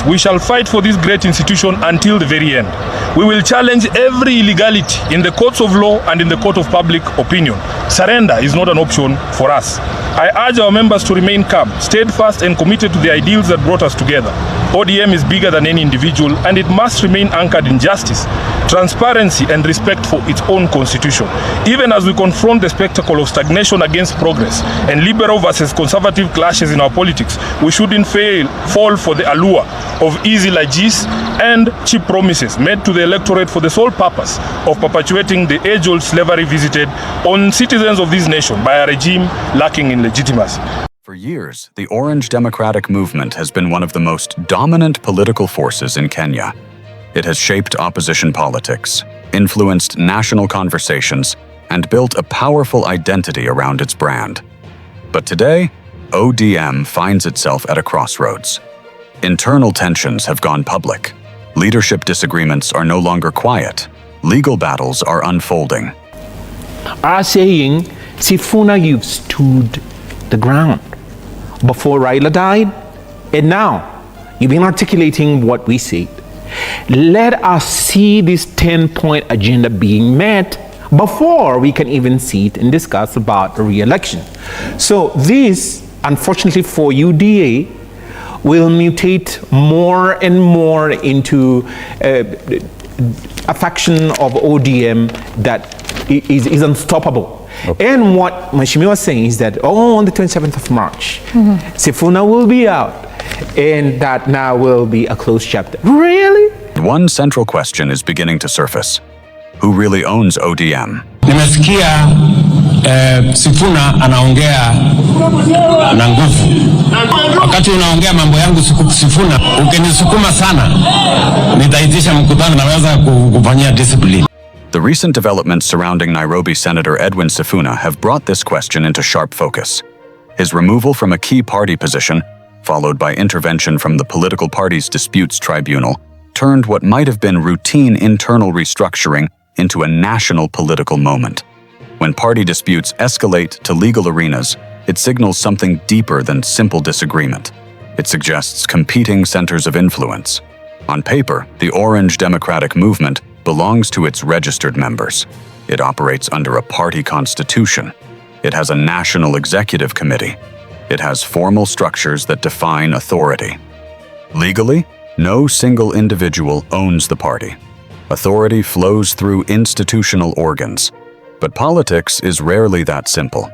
We shall fight for this great institution until the very end. We will challenge every illegality in the courts of law and in the court of public opinion. Surrender is not an option for us. I urge our members to remain calm, steadfast and committed to the ideals that brought us together. ODM is bigger than any individual, and it must remain anchored in justice, transparency and respect for its own constitution. Even as we confront the spectacle of stagnation against progress and liberal versus conservative clashes in our politics, we shouldn't fall for the allure of easy largesse and cheap promises made to the electorate for the sole purpose of perpetuating the age-old slavery visited on citizens of this nation by a regime lacking in legitimacy. For years, the Orange Democratic Movement has been one of the most dominant political forces in Kenya. It has shaped opposition politics, influenced national conversations, and built a powerful identity around its brand. But today, ODM finds itself at a crossroads. Internal tensions have gone public. Leadership disagreements are no longer quiet. Legal battles are unfolding. Are saying, Sifuna, you've stood the ground. Before Raila died, and now you've been articulating what we said. Let us see this 10-point agenda being met before we can even sit and discuss about re-election. So this, unfortunately for UDA, will mutate more and more into a faction of ODM that is unstoppable. Okay. And what Mheshimiwa was saying is that, on the 27th of March, Sifuna will be out, and that now will be a closed chapter. Really? One central question is beginning to surface. Who really owns ODM? Nimesikia Sifuna anaongea na nguvu. Wakati unaongea mambo yangu Sifuna, ukinisukuma sana, nitaitisha mkutano naweza kufanyia discipline. The recent developments surrounding Nairobi Senator Edwin Sifuna have brought this question into sharp focus. His removal from a key party position, followed by intervention from the political party's disputes tribunal, turned what might have been routine internal restructuring into a national political moment. When party disputes escalate to legal arenas, it signals something deeper than simple disagreement. It suggests competing centers of influence. On paper, the Orange Democratic Movement belongs to its registered members. It operates under a party constitution. It has a national executive committee. It has formal structures that define authority. Legally, no single individual owns the party. Authority flows through institutional organs. But politics is rarely that simple.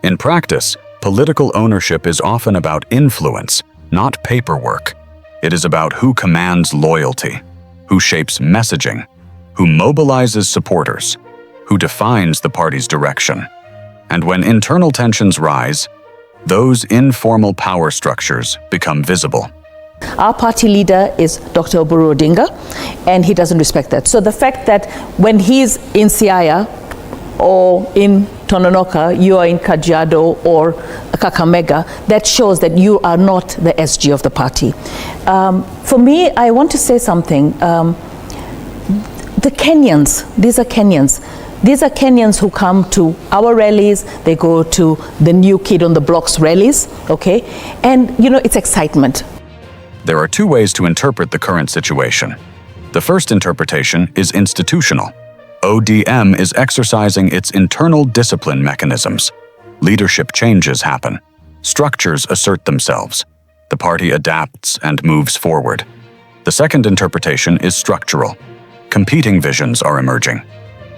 In practice, political ownership is often about influence, not paperwork. It is about who commands loyalty, who shapes messaging, who mobilizes supporters, who defines the party's direction. And when internal tensions rise, those informal power structures become visible. Our party leader is Dr. Oburu Odinga, and he doesn't respect that. So the fact that when he's in Siaya or in Tononoka, you are in Kajiado or Kakamega, that shows that you are not the SG of the party. For me, I want to say something. The Kenyans, these are Kenyans. These are Kenyans who come to our rallies, they go to the New Kid on the Block's rallies, okay? And, it's excitement. There are two ways to interpret the current situation. The first interpretation is institutional. ODM is exercising its internal discipline mechanisms. Leadership changes happen. Structures assert themselves. The party adapts and moves forward. The second interpretation is structural. Competing visions are emerging.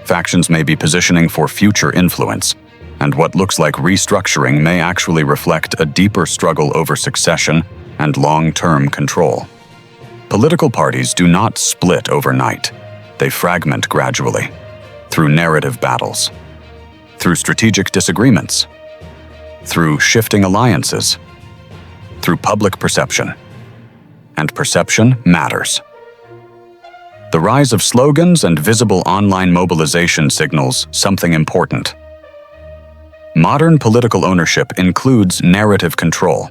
Factions may be positioning for future influence, and what looks like restructuring may actually reflect a deeper struggle over succession and long-term control. Political parties do not split overnight. They fragment gradually, through narrative battles, through strategic disagreements, through shifting alliances, through public perception. And perception matters. The rise of slogans and visible online mobilization signals something important. Modern political ownership includes narrative control.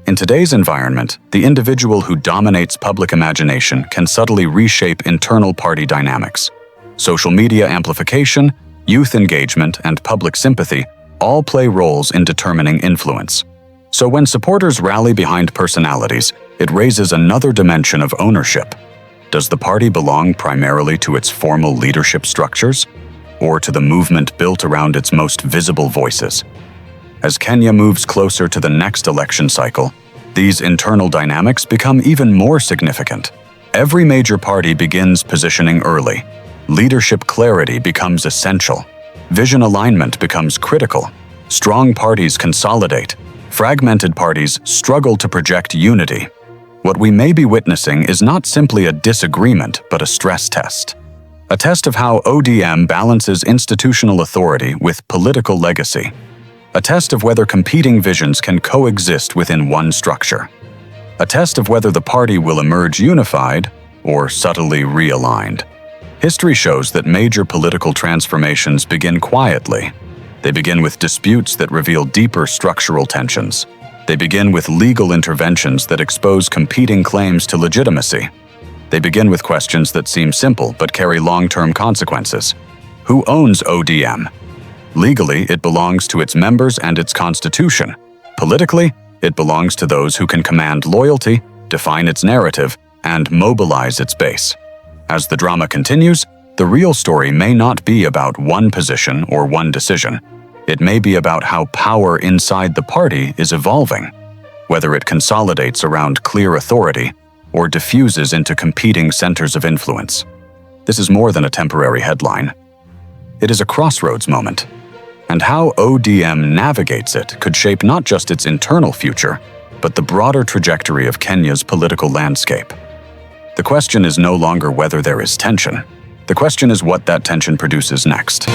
In today's environment, the individual who dominates public imagination can subtly reshape internal party dynamics. Social media amplification, youth engagement, and public sympathy all play roles in determining influence. So when supporters rally behind personalities, it raises another dimension of ownership. Does the party belong primarily to its formal leadership structures, or to the movement built around its most visible voices? As Kenya moves closer to the next election cycle, these internal dynamics become even more significant. Every major party begins positioning early. Leadership clarity becomes essential. Vision alignment becomes critical. Strong parties consolidate. Fragmented parties struggle to project unity. What we may be witnessing is not simply a disagreement, but a stress test. A test of how ODM balances institutional authority with political legacy. A test of whether competing visions can coexist within one structure. A test of whether the party will emerge unified or subtly realigned. History shows that major political transformations begin quietly. They begin with disputes that reveal deeper structural tensions. They begin with legal interventions that expose competing claims to legitimacy. They begin with questions that seem simple but carry long-term consequences. Who owns ODM? Legally, it belongs to its members and its constitution. Politically, it belongs to those who can command loyalty, define its narrative, and mobilize its base. As the drama continues, the real story may not be about one position or one decision. It may be about how power inside the party is evolving, whether it consolidates around clear authority or diffuses into competing centers of influence. This is more than a temporary headline. It is a crossroads moment, and how ODM navigates it could shape not just its internal future, but the broader trajectory of Kenya's political landscape. The question is no longer whether there is tension. The question is what that tension produces next.